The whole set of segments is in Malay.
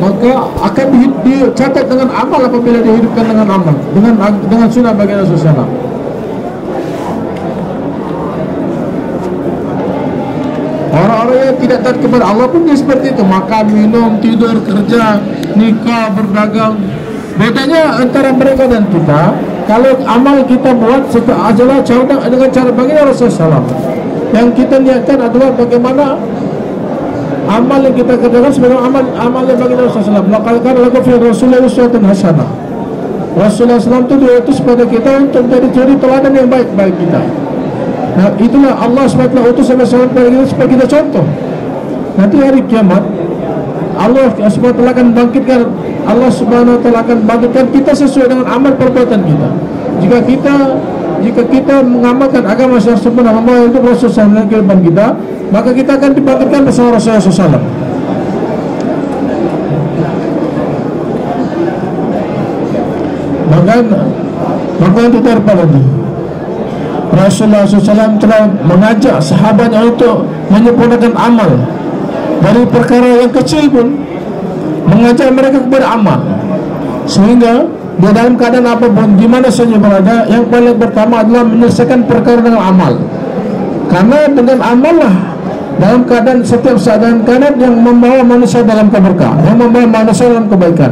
maka akan dicatat dengan amal apabila dihidupkan dengan amal, dengan sunnah baginda Rasulullah. Orang-orang yang tidak taat kepada Allah pun dia seperti itu, makan, minum, tidur, kerja, nikah, berdagang. Bedanya antara mereka dan kita, kalau amal kita buat adalah dengan cara baginda Rasulullah SAW. Yang kita niatkan adalah bagaimana amal yang kita kerjakan sebagai amal yang baginda Rasulullah SAW. Laqad lakum fi Rasulillah uswatun hasanah. Rasulullah SAW itu diutus kepada kita untuk menjadi suri teladan yang baik bagi kita. Nah, itulah Allah SWT utus Rasulullah SAW supaya kita contoh. Nanti hari kiamat Allah SWT akan bangkitkan, Allah Subhanahu wa taala akan bangkitkan kita sesuai dengan amal perbuatan kita. Jika kita mengamalkan agama secara sempurna, membawa hidup Rasulullah SAW kehidupan kita, maka kita akan dibangkitkan bersama Rasulullah SAW. Maka itu daripada Rasulullah SAW telah mengajak sahabatnya untuk menyempurnakan amal dari perkara yang kecil pun, mengajak mereka kepada amal, sehingga dia dalam keadaan apapun, di mana saja berada, yang paling pertama adalah menyelesaikan perkara dengan amal. Karena dengan amal lah dalam keadaan setiap saat dan keadaan yang membawa manusia dalam keberkahan, yang membawa manusia dalam kebaikan.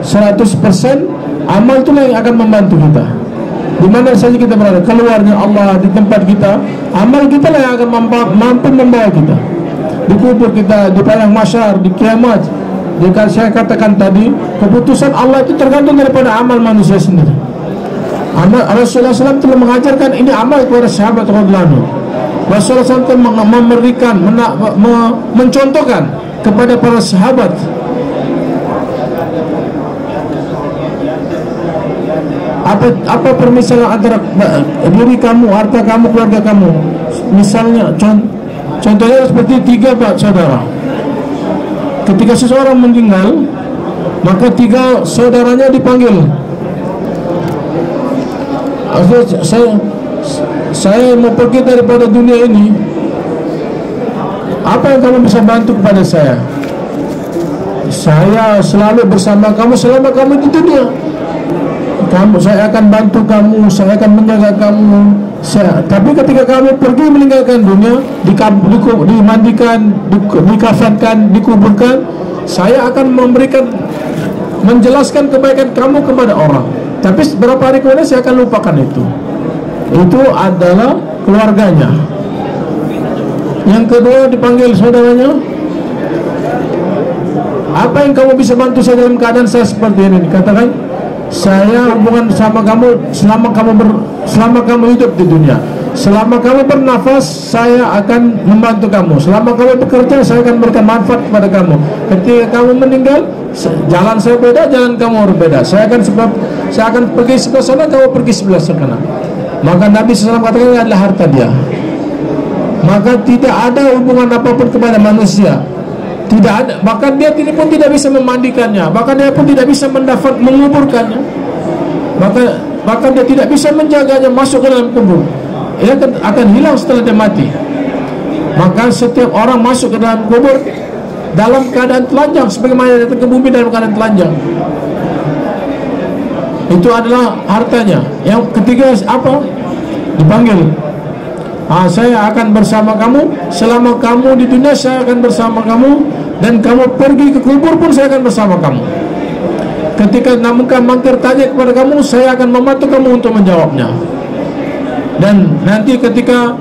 100% amal itulah yang akan membantu kita. Di mana saja kita berada, keluarnya Allah, di tempat kita, amal kita lah yang akan mampu membawa kita. Di kubur kita, di padang mahsyar, di kiamat. Jika saya katakan tadi, keputusan Allah itu tergantung daripada amal manusia sendiri. Rasulullah SAW telah mengajarkan ini amal kepada sahabat radhiyallahu. Rasulullah SAW memberikan, mencontohkan kepada para sahabat apa permisalan antara diri kamu, harta kamu, keluarga kamu. Misalnya contohnya seperti 3 saudara. Ketika seseorang meninggal, maka 3 saudaranya dipanggil. Saya mau pergi daripada dunia ini, apa yang kamu bisa bantu kepada saya? Saya selalu bersama kamu selama kamu di dunia. Saya akan bantu kamu, saya akan menjaga kamu. Tapi ketika kamu pergi meninggalkan dunia, dimandikan, dikafankan, dikuburkan, saya akan menjelaskan kebaikan kamu kepada orang. Tapi beberapa hari kemudian saya akan lupakan itu. Itu adalah keluarganya. Yang kedua dipanggil saudaranya. Apa yang kamu bisa bantu saya dalam keadaan saya seperti ini? Katakan, saya hubungan sama kamu selama kamu hidup di dunia. Selama kamu bernafas, saya akan membantu kamu. Selama kamu bekerja, saya akan berikan manfaat kepada kamu. Ketika kamu meninggal, jalan saya beda, jalan kamu berbeda. Saya akan pergi sebelah sana, kamu pergi sebelah sana. Maka Nabi SAW katakan ini adalah harta dia. Maka tidak ada hubungan apapun kepada manusia. Tidak ada, bahkan dia pun tidak bisa memandikannya, bahkan dia pun tidak bisa menguburkannya, bahkan dia tidak bisa menjaganya masuk ke dalam kubur. Ia akan hilang setelah dia mati. Maka setiap orang masuk ke dalam kubur dalam keadaan telanjang, sebagaimana datang ke bumi dalam keadaan telanjang. Itu adalah hartanya. Yang ketiga apa? Dipanggil. Saya akan bersama kamu selama kamu di dunia, saya akan bersama kamu, dan kamu pergi ke kubur pun saya akan bersama kamu. Ketika mangkir tanya kepada kamu, saya akan membantu kamu untuk menjawabnya. Dan nanti ketika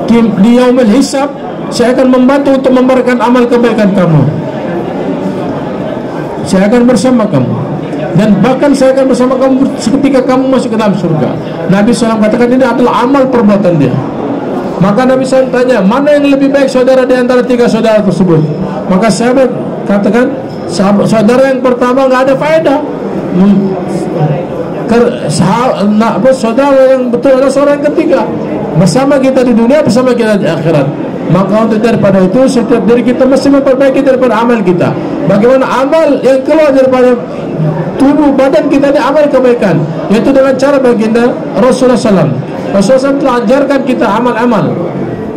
di yaumil hisab, saya akan membantu untuk memberikan amal kebaikan kamu. Saya akan bersama kamu, dan bahkan saya akan bersama kamu ketika kamu masuk ke dalam surga. Nabi SAW katakan ini adalah amal perbuatan dia. Maka Nabi SAW tanya, mana yang lebih baik saudara di antara 3 saudara tersebut? Maka sahabat katakan, saudara yang pertama nggak ada faedah. Saudara yang betul adalah saudara yang ketiga, bersama kita di dunia, bersama kita di akhirat. Maka untuk daripada itu, setiap diri kita mesti memperbaiki daripada amal kita. Bagaimana amal yang keluar daripada tubuh badan kita ini amal kebaikan, yaitu dengan cara baginda Rasulullah SAW. Rasulullah SAW telah ajarkan kita amal-amal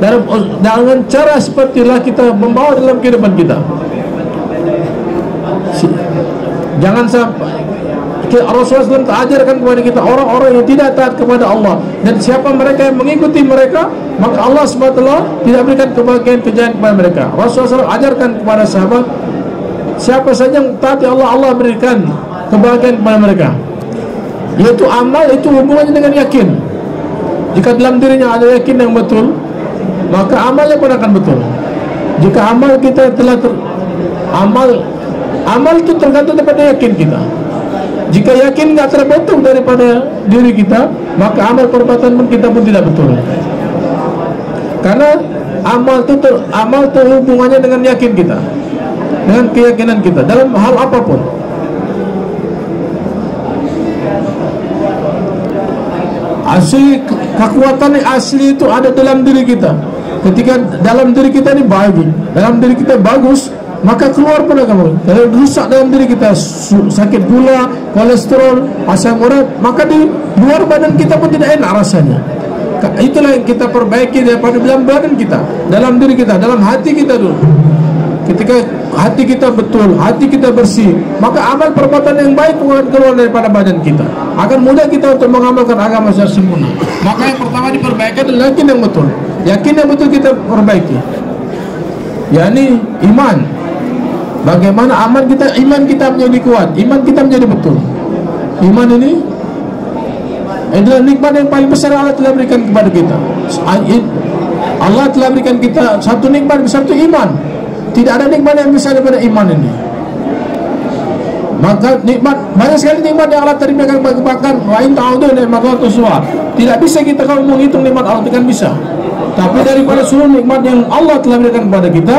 dengan cara sepertilah kita membawa dalam kehidupan kita. Jangan sampai Rasulullah SAW ajarkan kepada kita orang-orang yang tidak taat kepada Allah, dan siapa mereka yang mengikuti mereka, maka Allah SWT tidak berikan kebahagiaan kejayaan kepada mereka. Rasulullah SAW ajarkan kepada sahabat, siapa saja yang taati Allah, Allah berikan kebahagiaan kepada mereka. Yaitu amal, itu hubungannya dengan yakin. Jika dalam dirinya ada yakin yang betul, maka amalnya pun akan betul. Jika amal kita telah amal itu tergantung daripada yakin kita. Jika yakin tidak terbentuk daripada diri kita, maka amal perbuatan pun kita pun tidak betul. Karena amal itu hubungannya dengan yakin kita, dengan keyakinan kita dalam hal apapun. Asli kekuatan yang asli itu ada dalam diri kita. Ketika dalam diri kita ini baik, dalam diri kita bagus, maka keluar pun kamu. Kalau rusak dalam diri kita, sakit gula, kolesterol, asam urat, maka di luar badan kita pun tidak enak rasanya. Itulah yang kita perbaiki daripada dalam badan kita, dalam diri kita, dalam hati kita dulu. Ketika hati kita betul, hati kita bersih, maka amal perbuatan yang baik akan keluar daripada badan kita. Akan mudah kita untuk mengamalkan agama secara sempurna. Maka yang pertama diperbaiki adalah yakin yang betul. Yakin yang betul kita perbaiki, yakni iman. Bagaimana iman kita menjadi kuat, iman kita menjadi betul. Iman ini adalah nikmat yang paling besar Allah telah berikan kepada kita. Allah telah berikan kita satu nikmat besar, itu iman. Tidak ada nikmat yang besar daripada iman ini. Maka nikmat, banyak sekali nikmat yang Allah telah berikan bahkan wa in ta'udu ni'matallahi tuhsuha. Tidak bisa kita kalau menghitung nikmat Allah, itu kan bisa. Tapi daripada seluruh nikmat yang Allah telah berikan kepada kita,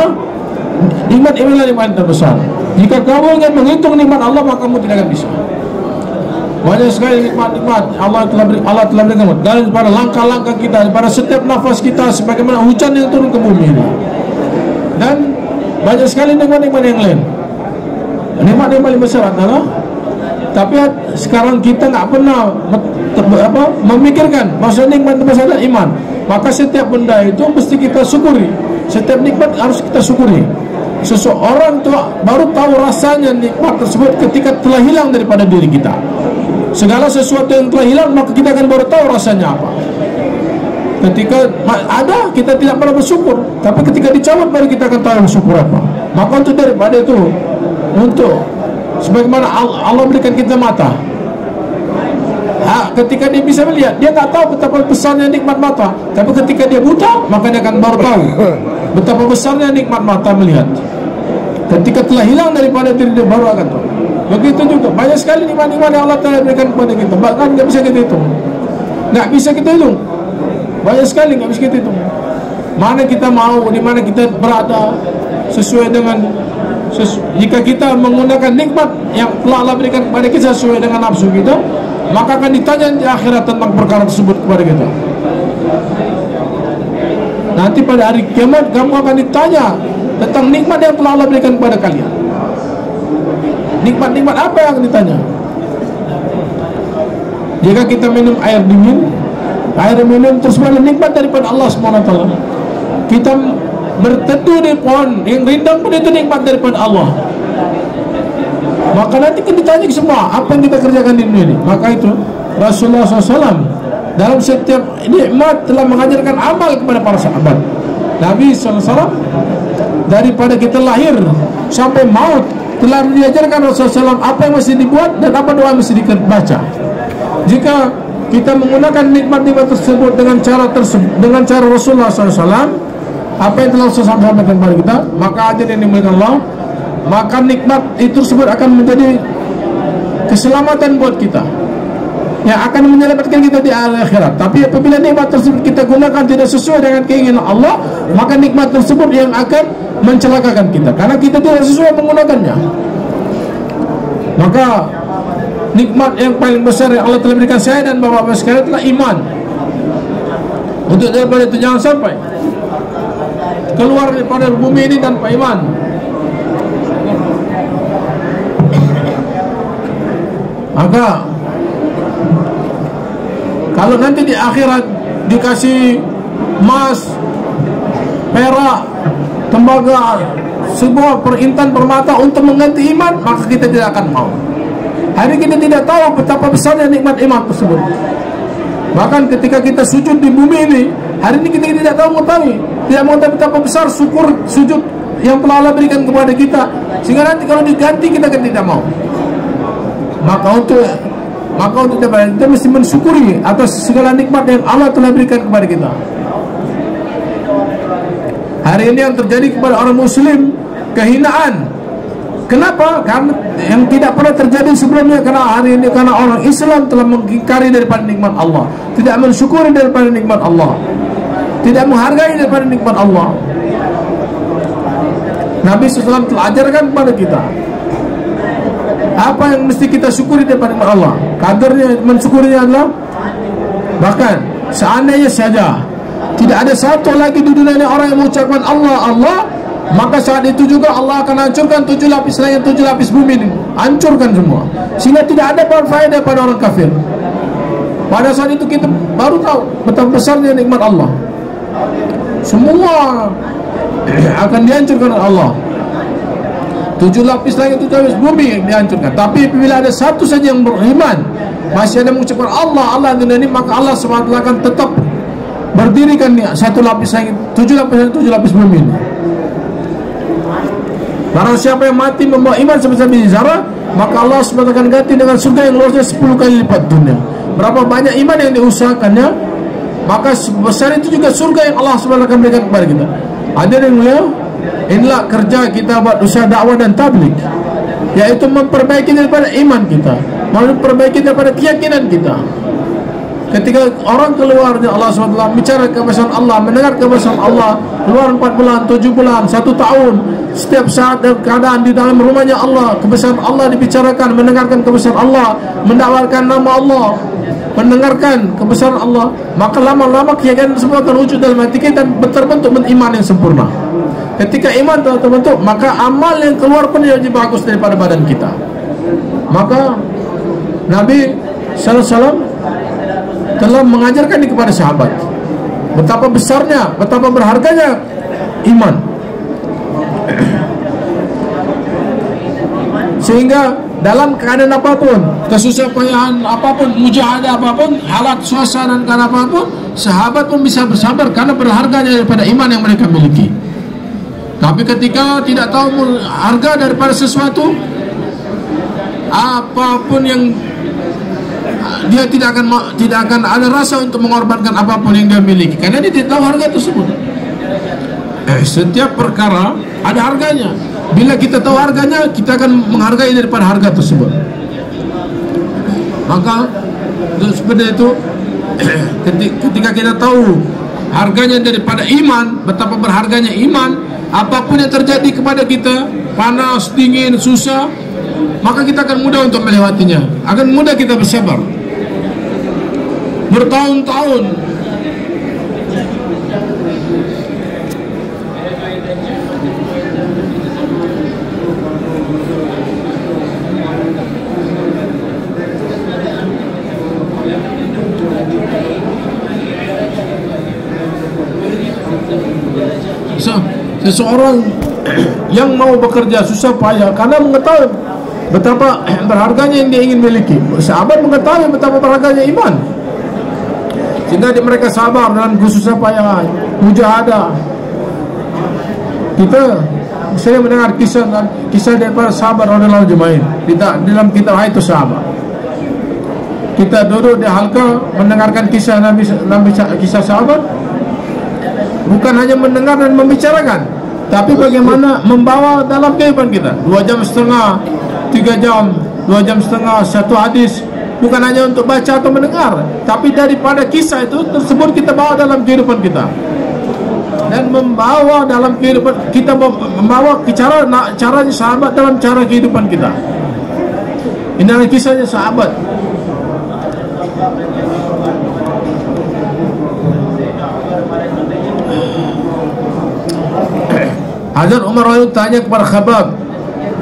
nikmat inilah nikmat yang terbesar. Jika kamu ingin menghitung nikmat Allah, maka kamu tidak akan bisa. Banyak sekali nikmat-nikmat Allah telah berikan daripada langkah-langkah kita, daripada setiap nafas kita, sebagaimana hujan yang turun ke bumi ini. Dan banyak sekali nikmat-nikmat yang lain. Nikmat yang paling besar adalah, tapi sekarang kita tak pernah memikirkan maksud nikmat terbesar adalah iman. Maka setiap benda itu mesti kita syukuri. Setiap nikmat harus kita syukuri. Seseorang itu baru tahu rasanya nikmat tersebut ketika telah hilang daripada diri kita. Segala sesuatu yang telah hilang, maka kita akan baru tahu rasanya apa. Ketika ada, kita tidak pernah bersyukur, tapi ketika dicabut baru kita akan tahu bersyukur apa. Maka untuk daripada itu, untuk sebagaimana Allah berikan kita mata, ketika dia bisa melihat, dia tak tahu betapa besarnya nikmat mata. Tapi ketika dia buta, maka dia akan baru tahu betapa besarnya nikmat mata melihat. Ketika telah hilang daripada diri dia, baru akan tahu. Begitu juga banyak sekali nikmat-nikmat yang Allah telah berikan kepada kita, bahkan tidak bisa kita hitung. Tak bisa kita hitung. Banyak sekali tak bisa kita hitung. Mana kita mau, di mana kita berada, sesuai dengan jika kita menggunakan nikmat yang telah Allah berikan kepada kita sesuai dengan nafsu kita, maka akan ditanya di akhirat tentang perkara tersebut kepada kita. Nanti pada hari kiamat kamu akan ditanya tentang nikmat yang telah Allah berikan kepada kalian. Nikmat-nikmat apa yang akan ditanya? Jika kita minum air dingin, air minum tersebut adalah nikmat daripada Allah SWT. Kita berteduh di pohon yang rindang pun itu nikmat daripada Allah. Maka nanti kita ditanya semua apa yang kita kerjakan di dunia ini. Maka itu Rasulullah SAW dalam setiap nikmat telah mengajarkan amal kepada para sahabat. Nabi SAW daripada kita lahir sampai maut telah diajarkan Rasulullah SAW apa yang mesti dibuat dan apa doa yang mesti dibaca. Jika kita menggunakan nikmat-nikmat tersebut dengan cara Rasulullah SAW, apa yang telah Rasulullah SAW sampaikan kepada kita, maka hadirin yang dimuliakan Allah, maka nikmat itu tersebut akan menjadi keselamatan buat kita, yang akan menyelamatkan kita di akhirat. Tapi apabila nikmat tersebut kita gunakan tidak sesuai dengan keinginan Allah, maka nikmat tersebut yang akan mencelakakan kita, karena kita tidak sesuai menggunakannya. Maka nikmat yang paling besar yang Allah telah berikan saya dan bapak-bapak sekalian adalah iman. Untuk daripada itu jangan sampai keluar daripada bumi ini tanpa iman. Maka kalau nanti di akhirat dikasih emas, perak, tembaga, sebuah perintan permata untuk mengganti iman, maka kita tidak akan mau. Hari ini kita tidak tahu betapa besarnya nikmat iman tersebut. Bahkan ketika kita sujud di bumi ini, hari ini kita tidak tahu mengetahui, tidak mengetahui betapa besar syukur sujud yang telah Allah berikan kepada kita, sehingga nanti kalau diganti kita kan tidak mau. Maka untuk kita mesti mensyukuri atas segala nikmat yang Allah telah berikan kepada kita. Hari ini yang terjadi kepada orang muslim, kehinaan. Kenapa? Karena yang tidak pernah terjadi sebelumnya. Karena hari ini karena orang Islam telah mengingkari daripada nikmat Allah, tidak mensyukuri daripada nikmat Allah, tidak menghargai daripada nikmat Allah. Nabi SAW telah ajarkan kepada kita apa yang mesti kita syukuri daripada nikmat Allah. Kadarnya mensyukurinya adalah, bahkan seandainya saja tidak ada satu lagi di dunia ini orang yang mengucapkan Allah, Allah, maka saat itu juga Allah akan hancurkan 7 lapis langit, 7 lapis bumi ini, hancurkan semua, sehingga tidak ada faedah pada orang kafir. Pada saat itu kita baru tahu betapa besarnya nikmat Allah. Semua akan dihancurkan oleh Allah. 7 lapis langit, 7 lapis bumi dihancurkan. Tapi apabila ada satu saja yang beriman, masih ada mengucapkan Allah, Allah di dunia ini, maka Allah SWT akan tetap berdirikan satu lapis langit, 7 lapis langit, 7 lapis bumi ini. Barang siapa yang mati membawa iman sebesar biji zarah, maka Allah SWT akan ganti dengan surga yang luasnya 10 kali lipat dunia. Berapa banyak iman yang diusahakannya, maka sebesar itu juga surga yang Allah SWT akan berikan kepada kita. Hadirin mulia, inilah kerja kita buat usaha dakwah dan tabligh, yaitu memperbaiki daripada iman kita, memperbaiki daripada keyakinan kita. Ketika orang keluarnya Allah SWT bicara kebesaran Allah, mendengar kebesaran Allah, keluar 4 bulan, 7 bulan, 1 tahun, setiap saat dan keadaan di dalam rumahnya Allah, kebesaran Allah dibicarakan, mendengarkan kebesaran Allah, mendakwakan nama Allah, mendengarkan kebesaran Allah, maka lama-lama keyakinan tersebut akan wujud dalam hati kita dan terbentuk iman yang sempurna. Ketika iman telah terbentuk, maka amal yang keluar pun lebih bagus daripada badan kita. Maka Nabi SAW telah mengajarkan ini kepada sahabat, betapa besarnya, betapa berharganya iman. Sehingga dalam keadaan apapun, kesusahan apapun, mujahadah apapun, halat suasana dan apapun, sahabat pun bisa bersabar karena berharganya daripada iman yang mereka miliki. Tapi ketika tidak tahu harga daripada sesuatu, apapun yang dia tidak akan ada rasa untuk mengorbankan apapun yang dia miliki, karena dia tidak tahu harga tersebut. Setiap perkara ada harganya. Bila kita tahu harganya, kita akan menghargai daripada harga tersebut. Maka seperti itu, ketika kita tahu harganya daripada iman, betapa berharganya iman, apapun yang terjadi kepada kita, panas, dingin, susah, maka kita akan mudah untuk melewatinya, akan mudah kita bersabar bertahun-tahun. Seseorang yang mau bekerja susah payah karena mengetahui betapa berharganya yang dia ingin miliki. Sahabat mengetahui betapa berharganya iman, sehingga mereka sabar dalam susah payah, mujahadah. Kita saya mendengar kisah daripada sahabat radhiyallahu ajmain di dalam kitab itu sahabat. Kita duduk di halqa mendengarkan kisah Nabi, kisah sahabat. Bukan hanya mendengar dan membicarakan, tapi bagaimana membawa dalam kehidupan kita. 2,5 jam, 3 jam, 2,5 jam, 1 hadis. Bukan hanya untuk baca atau mendengar, tapi daripada kisah itu tersebut kita bawa dalam kehidupan kita. Dan membawa dalam kehidupan kita, membawa caranya sahabat dalam cara kehidupan kita. Ini adalah kisahnya sahabat. Hazrat Umar radhiyallahu tanya kepada Khabbab,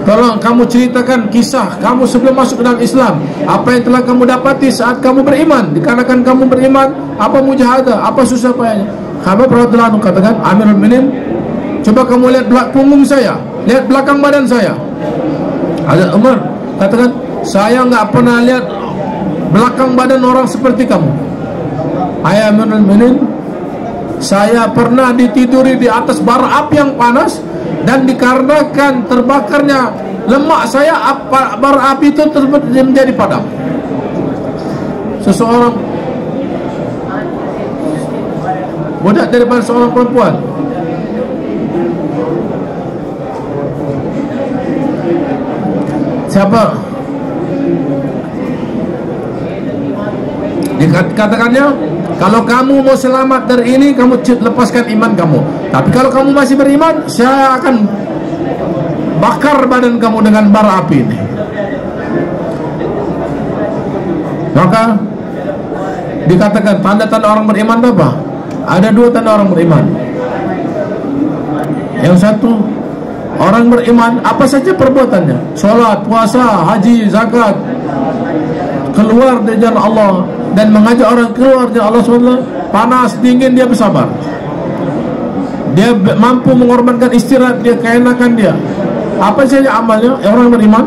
tolong kamu ceritakan kisah kamu sebelum masuk ke dalam Islam. Apa yang telah kamu dapati saat kamu beriman? Dikarenakan kamu beriman, apa mujahadah, apa susah payahnya? Khabbab radhiyallahu anhu katakan, Amirul Mukminin, coba kamu lihat belak punggung saya. lihat belakang badan saya. Ada Umar katakan, saya nggak pernah lihat belakang badan orang seperti kamu. Ayah Amirul Mukminin, saya pernah ditiduri di atas bara api yang panas, dan dikarenakan terbakarnya lemak saya, bara api itu menjadi padam. Seseorang budak daripada seorang perempuan siapa dikatakannya, kalau kamu mau selamat dari ini, kamu lepaskan iman kamu. Tapi kalau kamu masih beriman, saya akan bakar badan kamu dengan bara api ini. Maka dikatakan tanda-tanda orang beriman apa? Ada dua tanda orang beriman. Yang satu, orang beriman apa saja perbuatannya, sholat, puasa, haji, zakat, keluar dari jalan Allah dan mengajak orang keluar dari Allah SWT, panas, dingin, dia bersabar. Dia mampu mengorbankan istirahat dia, keenakan dia. Apa saja amalnya orang beriman,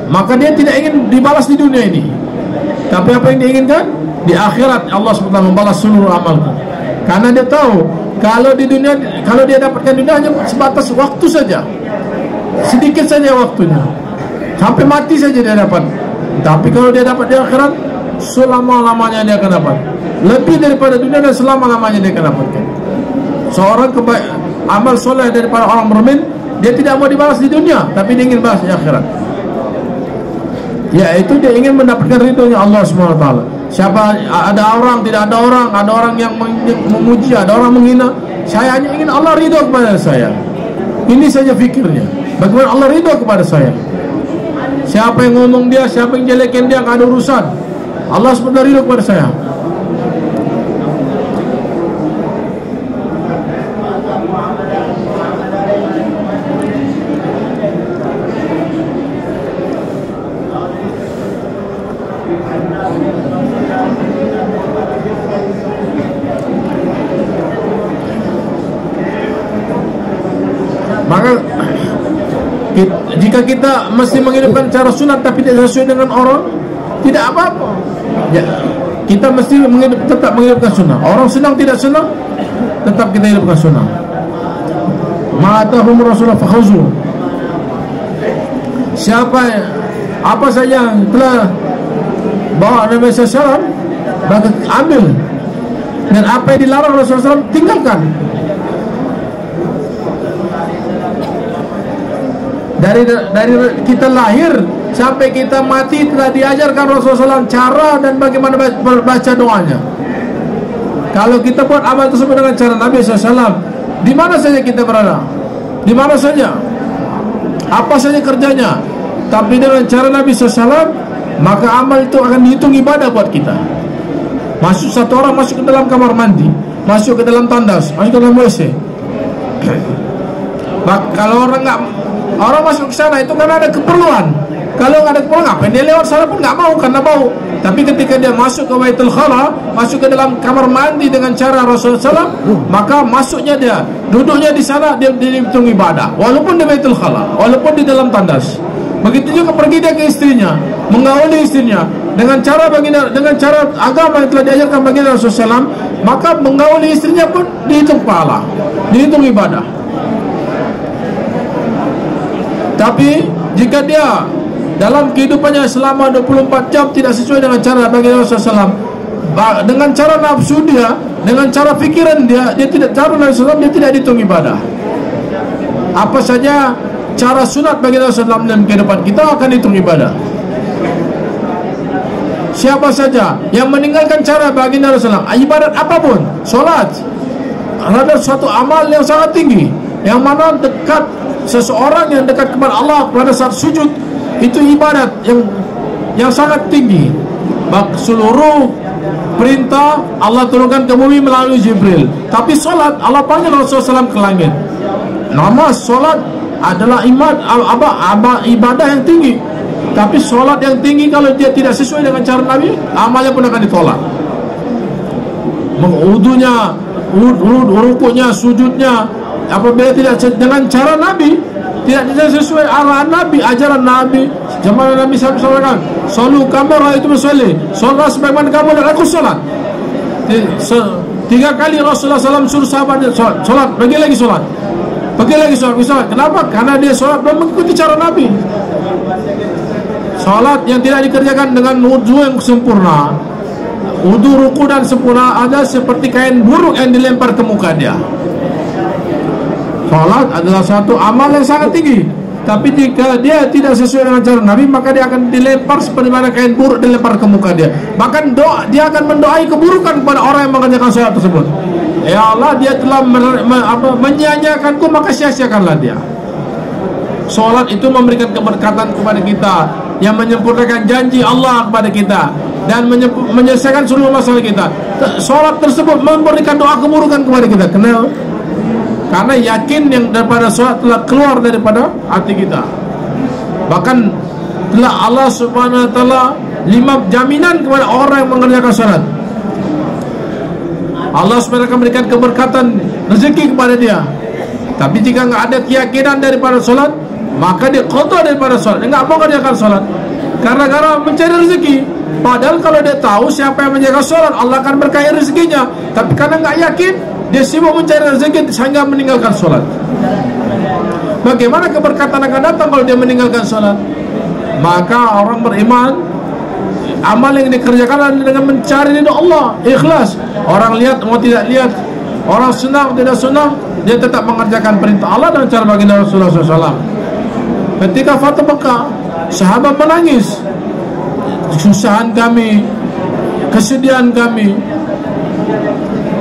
maka dia tidak ingin dibalas di dunia ini. Tapi apa yang dia inginkan? Di akhirat Allah SWT membalas seluruh amalnya. Karena dia tahu kalau di dunia, kalau dia dapatkan dunia hanya sebatas waktu saja, sedikit saja waktunya, sampai mati saja dia dapat. Tapi kalau dia dapat di akhirat, selama-lamanya dia akan dapat, lebih daripada dunia, dan selama-lamanya dia akan dapatkan. Seorang amal soleh daripada orang mukmin, dia tidak mau dibalas di dunia, tapi dia ingin balas di akhirat. Yaitu dia ingin mendapatkan ridhonya Allah SWT. Siapa, ada orang, tidak ada orang yang memuji, ada orang menghina, saya hanya ingin Allah ridho kepada saya. Ini saja fikirnya, bagaimana Allah ridho kepada saya. Siapa yang ngomong dia, siapa yang jelekin dia, nggak ada urusan. Allah SWT ridho kepada saya. Maka jika kita mesti menghidupkan cara sunat tapi tidak sesuai dengan orang, tidak apa-apa. Ya, kita mesti tetap menghidupkan sunnah. Orang senang tidak senang, tetap kita hidupkan sunnah. Ma'atahum Rasulullah fakhuzu. Siapa apa saja yang telah bawa Nabi SAW, maka ambil. Dan apa yang dilarang Rasulullah SAW, tinggalkan. Dari kita lahir sampai kita mati telah diajarkan Rasulullah SAW cara dan bagaimana baca doanya. Kalau kita buat amal tersebut dengan cara Nabi SAW, di mana saja kita berada, di mana saja, apa saja kerjanya, tapi dengan cara Nabi SAW, maka amal itu akan dihitung ibadah buat kita. Satu orang masuk ke dalam kamar mandi, masuk ke dalam tandas, masuk ke dalam WC. Kalau orang masuk ke sana itu karena ada keperluan. Kalau nggak ada keperluan, ngapain dia lewat sana pun nggak mau, karena bau. Tapi ketika dia masuk ke Baitul Khala, masuk ke dalam kamar mandi dengan cara Rasulullah SAW, maka masuknya dia, duduknya di sana, dia dihitung ibadah. Walaupun di Baitul Khala, walaupun di dalam tandas. Begitu juga pergi dia ke istrinya, mengawali istrinya dengan cara baginda, dengan cara agama yang telah diajarkan baginda Rasulullah SAW, maka mengawali istrinya pun dihitung pahala, dihitung ibadah. Tapi jika dia dalam kehidupannya selama 24 jam tidak sesuai dengan cara baginda Rasulullah SAW, dengan cara nafsu dia, dengan cara fikiran dia tidak cara Rasulullah SAW, dia tidak dihitung ibadah. Apa saja cara sunat baginda Rasulullah SAW dalam kehidupan kita akan dihitung ibadah. Siapa saja yang meninggalkan cara baginda Rasulullah SAW, ibadat apapun, solat adalah suatu amal yang sangat tinggi, yang mana dekat seseorang yang dekat kepada Allah pada saat sujud, itu ibadat yang sangat tinggi. Seluruh perintah Allah turunkan ke bumi melalui Jibril. Tapi solat Allah panggil Rasulullah SAW ke langit. Nama solat adalah ibadah yang tinggi. Tapi solat yang tinggi kalau dia tidak sesuai dengan cara Nabi, amalnya pun akan ditolak. Wudunya, rukuknya, sujudnya, apabila tidak dengan cara Nabi, tidak sesuai arahan Nabi, ajaran Nabi, zaman Nabi SAW, "Shalu kama ra'aitumuni usolli," salat sebagaimana kamu dan aku salat. 3 kali Rasulullah SAW suruh sahabatnya salat, pergi lagi salat, pergi lagi salat. Kenapa? Karena dia salat belum mengikuti cara Nabi. Salat yang tidak dikerjakan dengan wudu yang sempurna, wudu ruku dan sempurna, ada seperti kain buruk yang dilempar ke muka dia. Salat adalah satu amal yang sangat tinggi, tapi jika dia tidak sesuai dengan cara Nabi, maka dia akan dilempar seperti mana kain buruk dilempar ke muka dia. Bahkan dia akan mendoai keburukan kepada orang yang mengerjakan salat tersebut. Ya Allah, dia telah menyia-nyiakanku, maka sia-siakanlah dia. Salat itu memberikan keberkatan kepada kita, yang menyempurnakan janji Allah kepada kita dan menyelesaikan seluruh masalah kita. Salat tersebut memberikan doa keburukan kepada kita. Kenapa? Karena yakin yang daripada salat telah keluar daripada hati kita. Bahkan telah Allah Subhanahu wa taala 5 jaminan kepada orang yang mengerjakan salat. Allah Subhanahu akan memberikan keberkatan rezeki kepada dia. Tapi jika enggak ada keyakinan daripada salat, maka dia kotor daripada salat. Dia enggak mau mengerjakan salat karena mencari rezeki. Padahal kalau dia tahu siapa yang menjaga salat, Allah akan berkahi rezekinya. Tapi karena enggak yakin, dia sibuk mencari rezeki sehingga meninggalkan sholat. Bagaimana keberkatan akan datang kalau dia meninggalkan sholat? Maka orang beriman, amal yang dikerjakan dengan mencari ridha Allah, ikhlas. Orang lihat mau tidak lihat, orang senang tidak senang, dia tetap mengerjakan perintah Allah dan cara baginda Rasulullah SAW. Ketika Fathu Mekah, sahabat menangis, kesusahan kami, kesedihan kami,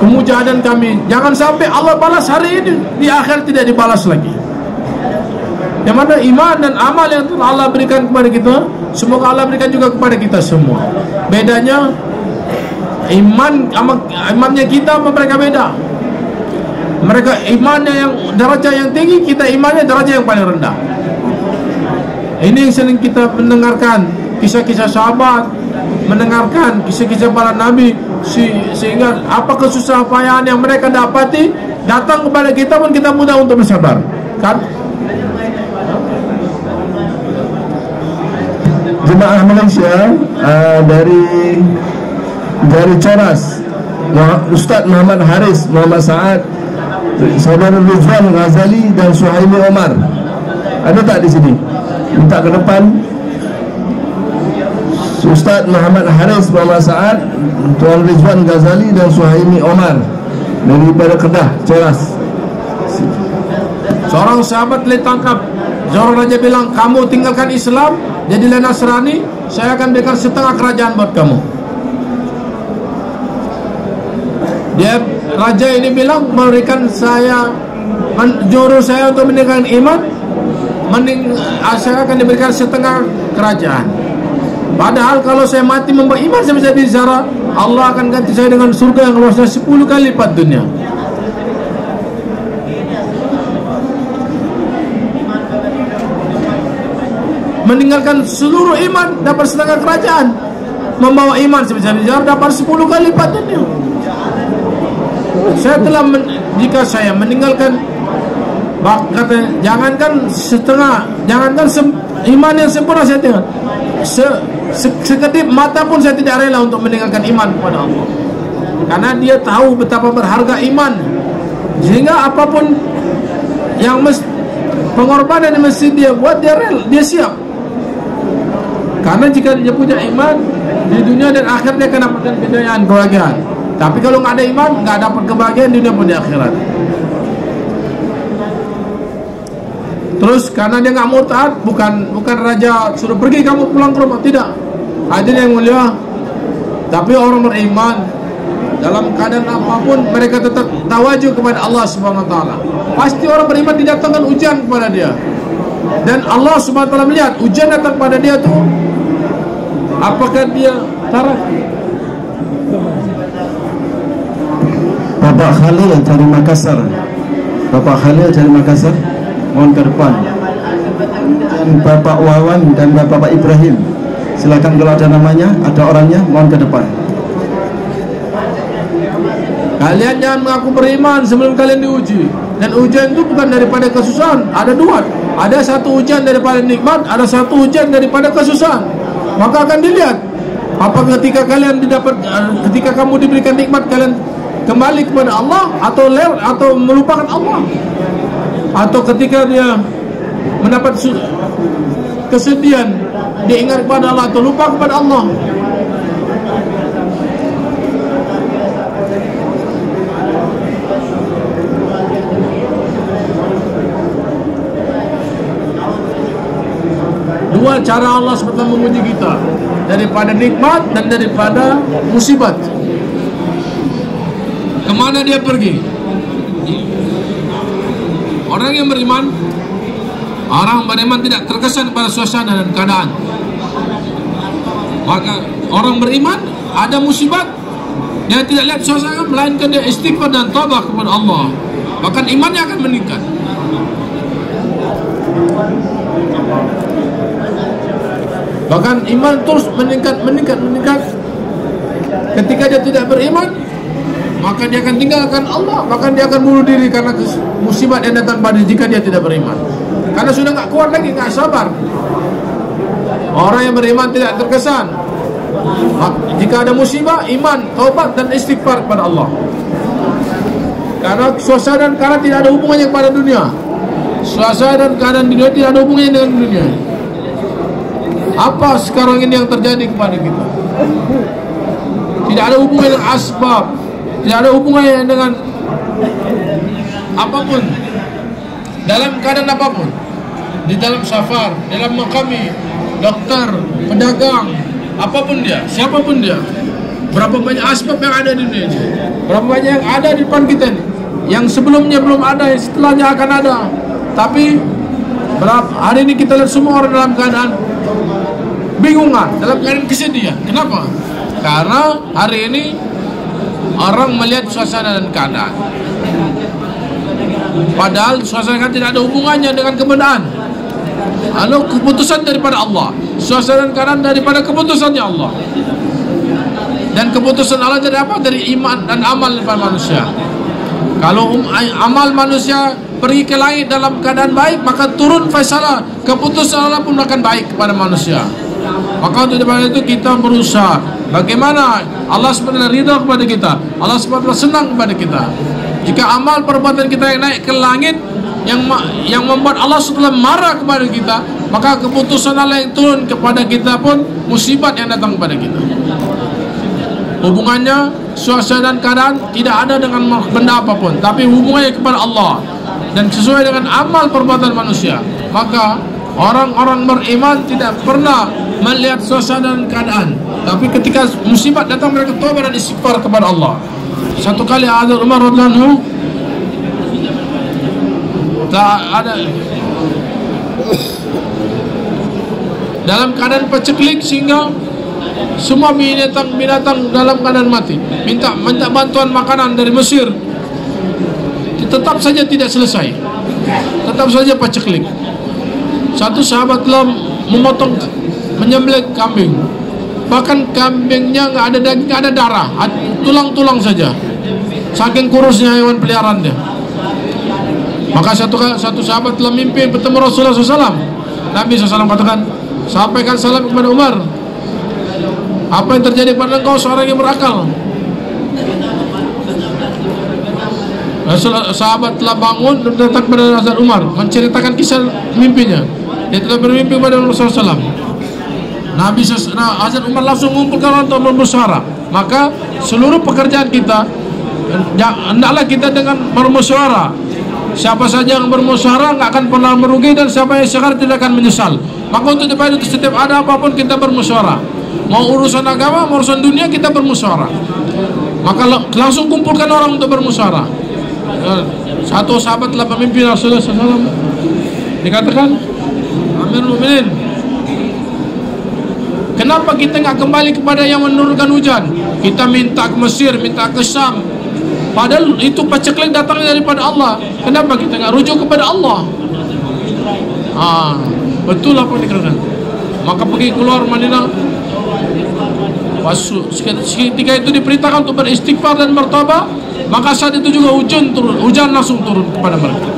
kemujahadan kami, jangan sampai Allah balas hari ini, di akhir tidak dibalas lagi. Yang mana iman dan amal yang Allah berikan kepada kita, semoga Allah berikan juga kepada kita semua. Bedanya imannya kita sama mereka beda. Mereka imannya yang derajat yang tinggi, kita imannya derajat yang paling rendah. Ini yang sering kita mendengarkan kisah-kisah sahabat, mendengarkan kisah-kisah para nabi, sehingga apa kesusahan payah yang mereka dapati datang kepada kita pun kita mudah untuk bersabar, kan? Jemaah Malaysia dari Coras, Ustaz Muhammad Haris, Muhammad Saad, Saudara Rizwan Ghazali dan Suhaimi Omar. Ada tak di sini? Minta ke depan. Ustaz Muhammad Haris, Muhammad Saad, Tuan Rizwan Ghazali dan Suhaimi Omar daripada Kedah, Coras. Seorang sahabat ditangkap. Seorang raja bilang, kamu tinggalkan Islam, jadilah Nasrani, saya akan berikan setengah kerajaan buat kamu. Raja ini bilang, memberikan saya, menyuruh saya untuk meninggalkan iman, saya akan diberikan setengah kerajaan. Padahal kalau saya mati membawa iman, saya bisa bicara, Allah akan ganti saya dengan surga yang luasnya 10 kali lipat dunia. Meninggalkan seluruh iman dapat setengah kerajaan, membawa iman sebesar dapat 10 kali lipat dunia. Saya telah jika saya meninggalkan, kata, jangankan setengah, jangankan iman yang sempurna saya tinggal, sekedip mata pun saya tidak rela untuk meninggalkan iman kepada Allah, karena dia tahu betapa berharga iman, sehingga apapun yang pengorbanan yang mesti dia buat, dia rela, dia siap. Karena jika dia punya iman, di dunia dan akhirat dia akan dapatkan kejayaan, kebahagiaan. Tapi kalau nggak ada iman, nggak dapat kebahagiaan di dunia pun di akhirat. Terus karena dia nggak mau taat, bukan raja suruh pergi kamu pulang ke rumah, tidak. Hadirin yang mulia, tapi orang beriman dalam keadaan apapun mereka tetap tawajuh kepada Allah Subhanahu wa taala. Pasti orang beriman didatangkan ujian kepada dia. Dan Allah Subhanahu wa taala melihat ujian datang pada dia tuh, apakah dia taraf? Bapak Khalil dari Makassar. Bapak Khalil dari Makassar, mohon ke depan. Dan Bapak Wawan dan Bapak Ibrahim, silakan kalau ada namanya, ada orangnya, mohon ke depan. Kalian jangan mengaku beriman sebelum kalian diuji. Dan hujan itu bukan daripada kesusahan. Ada dua. Ada satu hujan daripada nikmat, ada satu hujan daripada kesusahan. Maka akan dilihat apa ketika ketika kamu diberikan nikmat, kalian kembali kepada Allah atau melupakan Allah, atau ketika dia mendapat kesedihan, dia ingat kepada Allah atau lupa kepada Allah. Dua cara Allah SWT menguji kita, daripada nikmat dan daripada musibat. Kemana dia pergi? Orang yang beriman tidak terkesan pada suasana dan keadaan. Maka orang beriman ada musibat, dia tidak lihat suasana, melainkan dia istighfar dan taubat kepada Allah. Bahkan imannya akan meningkat. Bahkan iman terus meningkat. Ketika dia tidak beriman, maka dia akan tinggalkan Allah, bahkan dia akan bunuh diri karena musibat yang datang pada jika dia tidak beriman. Karena sudah nggak kuat lagi, nggak sabar. Orang yang beriman tidak terkesan. Jika ada musibah, iman, taubat dan istighfar kepada Allah. Karena suasana dan keadaan tidak ada hubungannya kepada dunia. Suasana dan keadaan dunia tidak ada hubungannya dengan dunia. Apa sekarang ini yang terjadi kepada kita? Tidak ada hubungannya dengan asbab, tidak ada hubungannya dengan apapun, dalam keadaan apapun, di dalam safar, dalam makami, dokter, pedagang, apapun dia, siapapun dia. Berapa banyak asbab yang ada di dunia ini, berapa banyak yang ada di depan kita ini, yang sebelumnya belum ada, yang setelahnya akan ada. Tapi hari ini kita lihat semua orang dalam keadaan bingungan, dalam keadaan kesedihan. Kenapa? Karena hari ini orang melihat suasana dan keadaan, padahal suasana kan tidak ada hubungannya dengan kebenaran. Lalu keputusan daripada Allah, suasana dan keadaan daripada keputusannya Allah. Dan keputusan Allah dari apa? Dari iman dan amal daripada manusia. Kalau amal manusia pergi ke langit dalam keadaan baik, maka turun faisalah, keputusan Allah pun akan baik kepada manusia. Maka untuk daripada itu kita berusaha bagaimana Allah SWT ridha kepada kita, Allah SWT senang kepada kita. Jika amal perbuatan kita yang naik ke langit, yang membuat Allah SWT marah kepada kita, maka keputusan Allah yang turun kepada kita pun musibat yang datang kepada kita. Hubungannya suasana dan keadaan tidak ada dengan benda apapun, tapi hubungannya kepada Allah dan sesuai dengan amal perbuatan manusia. Maka orang-orang beriman tidak pernah melihat suasana dan keadaan, tapi ketika musibat datang mereka taubat dan istighfar kepada Allah. Satu kali Hazrat Umar radhiyallahu anhu ada dalam keadaan paceklik sehingga semua binatang dalam keadaan mati. Minta bantuan makanan dari Mesir, tetap saja tidak selesai, tetap saja paceklik. Satu sahabat telah menyembelih kambing, bahkan kambingnya nggak ada daging, nggak ada darah, tulang-tulang saja, saking kurusnya hewan peliharaan dia. Maka satu sahabat telah mimpi bertemu Rasulullah SAW. Nabi SAW katakan, sampaikan salam kepada Umar. Apa yang terjadi pada engkau seorang yang berakal? Sahabat telah bangun dan datang kepada Hazrat Umar menceritakan kisah mimpinya. Dia telah bermimpi kepada Rasulullah SAW. Hazrat Umar langsung mengumpulkan orang untuk bermusyawarah. Maka seluruh pekerjaan kita hendaklah kita dengan bermusyawarah. Siapa saja yang bermusyawarah nggak akan pernah merugi, dan siapa yang istighfar tidak akan menyesal. Maka untuk itu setiap ada apapun kita bermusyawarah. Mau urusan agama, mau urusan dunia, kita bermusyawarah. Maka langsung kumpulkan orang untuk bermusyawarah. Satu sahabat telah memimpin Rasulullah SAW. Dikatakan, Amirul Mukminin, kenapa kita nggak kembali kepada yang menurunkan hujan? Kita minta ke Mesir, minta ke Syam, padahal itu paceklik datangnya daripada Allah. Kenapa kita nggak rujuk kepada Allah? Betul apa dikatakan. Maka pergi keluar Madinah, Ketika itu diperintahkan untuk beristighfar dan bertobat, maka saat itu juga hujan langsung turun kepada mereka.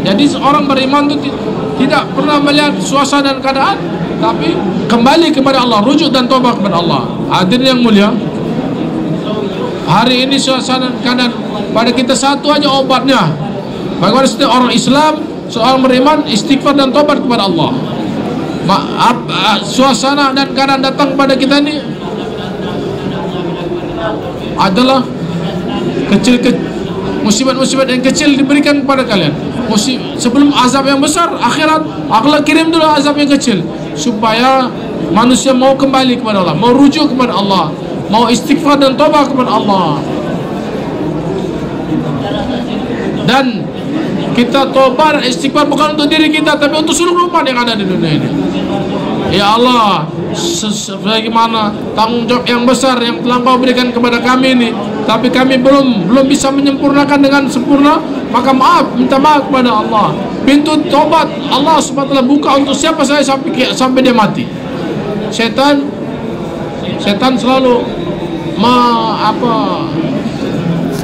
Jadi seorang beriman itu tidak pernah melihat suasana dan keadaan, tapi kembali kepada Allah, rujuk dan tobat kepada Allah. Hadirin yang mulia, hari ini suasana dan keadaan pada kita satu aja obatnya. Bagaimana setiap orang Islam, seorang beriman, istighfar dan tobat kepada Allah. Suasana dan keadaan datang kepada kita ini adalah musibat-musibat yang kecil diberikan kepada kalian. Sebelum azab yang besar akhirat, Allah kirim dulu azab yang kecil supaya manusia mau kembali kepada Allah, mau rujuk kepada Allah, mau istighfar dan tobat kepada Allah. Dan kita tobat dan istighfar bukan untuk diri kita, tapi untuk seluruh umat yang ada di dunia ini. Ya Allah, sebagaimana tanggung jawab yang besar yang telah Kau berikan kepada kami ini, tapi kami belum bisa menyempurnakan dengan sempurna, maka minta maaf kepada Allah. Pintu tobat Allah SWT buka untuk siapa saya sampai dia mati. Setan selalu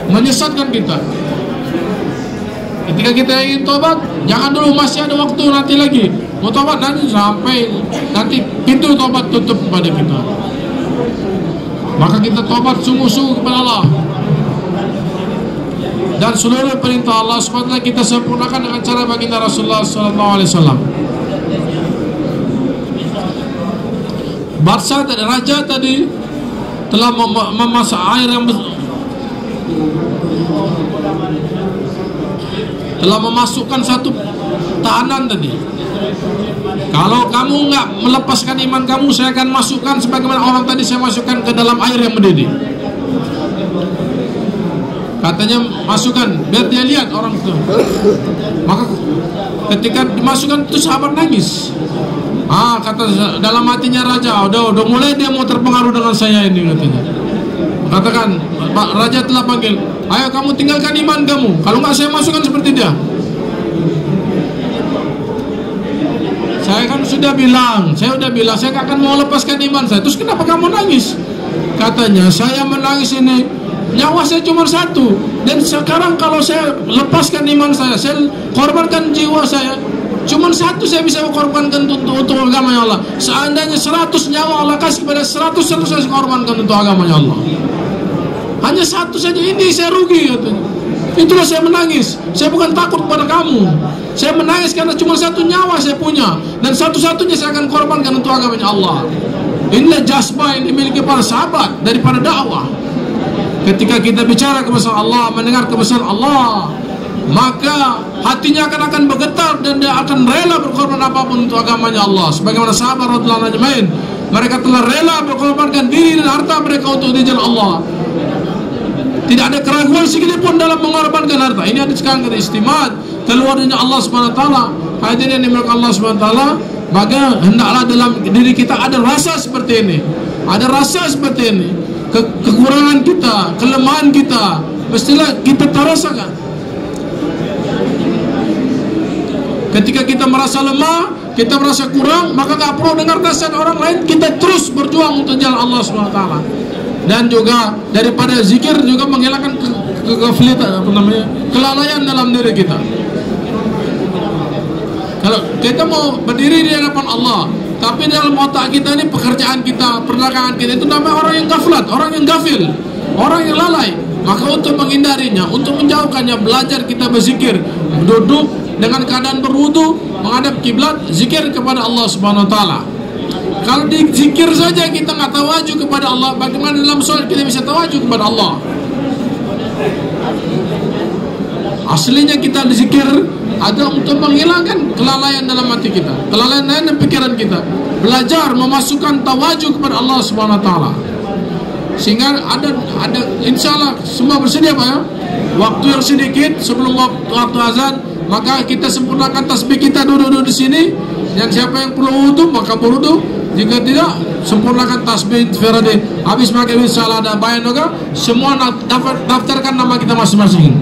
menyesatkan kita. Ketika kita ingin tobat, jangan dulu, masih ada waktu, nanti lagi mau tobat, nanti sampai nanti pintu tobat tutup kepada kita. Maka kita tobat sungguh-sungguh kepada Allah, dan seluruh perintah Allah SWT kita sempurnakan dengan cara baginda Rasulullah SAW. Barsha dan raja tadi telah memasak air yang telah memasukkan satu tahanan tadi. Kalau kamu nggak melepaskan iman kamu, saya akan masukkan sebagaimana orang tadi saya masukkan ke dalam air yang mendidih. Katanya masukkan biar dia lihat orang itu. Maka ketika dimasukkan itu sahabat nangis. Kata dalam hatinya raja, udah mulai dia mau terpengaruh dengan saya ini, katanya. Katakan, Pak Raja telah panggil, ayo kamu tinggalkan iman kamu, kalau nggak saya masukkan seperti dia. Saya kan sudah bilang, saya nggak akan mau lepaskan iman saya. Terus kenapa kamu nangis? Katanya, saya menangis ini, nyawa saya cuma satu, dan sekarang kalau saya lepaskan iman saya korbankan jiwa saya, cuma satu saya bisa korbankan untuk agama Allah. Seandainya 100 nyawa Allah kasih kepada 100 saya korbankan untuk agamanya Allah. Hanya satu saja ini saya rugi, katanya. Itulah saya menangis. Saya bukan takut kepada kamu. Saya menangis karena cuma satu nyawa saya punya, dan satu-satunya saya akan korbankan untuk agamanya Allah. Inilah jazbah yang dimiliki para sahabat daripada dakwah. Ketika kita bicara kebesaran Allah, mendengar kebesaran Allah, maka hatinya akan bergetar dan dia akan rela berkorban apapun untuk agamanya Allah. Sebagaimana sahabat radhiyallahu anhum, mereka telah rela berkorbankan diri dan harta mereka untuk di jalan Allah. Tidak ada keraguan sedikit pun dalam mengorbankan harta. Ini ada sekarang kata istimewa keluar dari Allah SWT. Hadirin yang dimuliakan Allah SWT, maka hendaklah dalam diri kita ada rasa seperti ini. Ada rasa seperti ini. Kekurangan kita, kelemahan kita, mestilah kita rasakan. Ketika kita merasa lemah, kita merasa kurang, maka tak perlu dengar nasihat orang lain. Kita terus berjuang untuk jalan Allah SWT. Dan juga daripada zikir juga menghilangkan kelalaian dalam diri kita. Kalau kita mau berdiri di hadapan Allah, tapi dalam otak kita ini pekerjaan kita, perdagangan kita itu namanya orang yang gaflat, orang yang gafil, orang yang lalai. Maka untuk menghindarinya, untuk menjauhkannya, belajar kita berzikir, duduk dengan keadaan berwudu, menghadap kiblat, zikir kepada Allah Subhanahu wa taala. Kalau di zikir saja kita nggak tawaju kepada Allah, bagaimana dalam sholat kita bisa tawaju kepada Allah? Aslinya kita zikir ada untuk menghilangkan kelalaian dalam hati kita, kelalaian dalam pikiran kita, belajar memasukkan tawaju kepada Allah Subhanahu wa taala. Sehingga ada insyaallah semua bersedia Pak ya. Waktu yang sedikit sebelum waktu azan, maka kita sempurnakan tasbih kita duduk di sini. Yang siapa yang perlu wudu maka berwudu. Jika tidak, sempurnakan tasbih Firadi. Habis maghrib insyaallah ada bayan juga. Semua daftarkan nama kita masing-masing.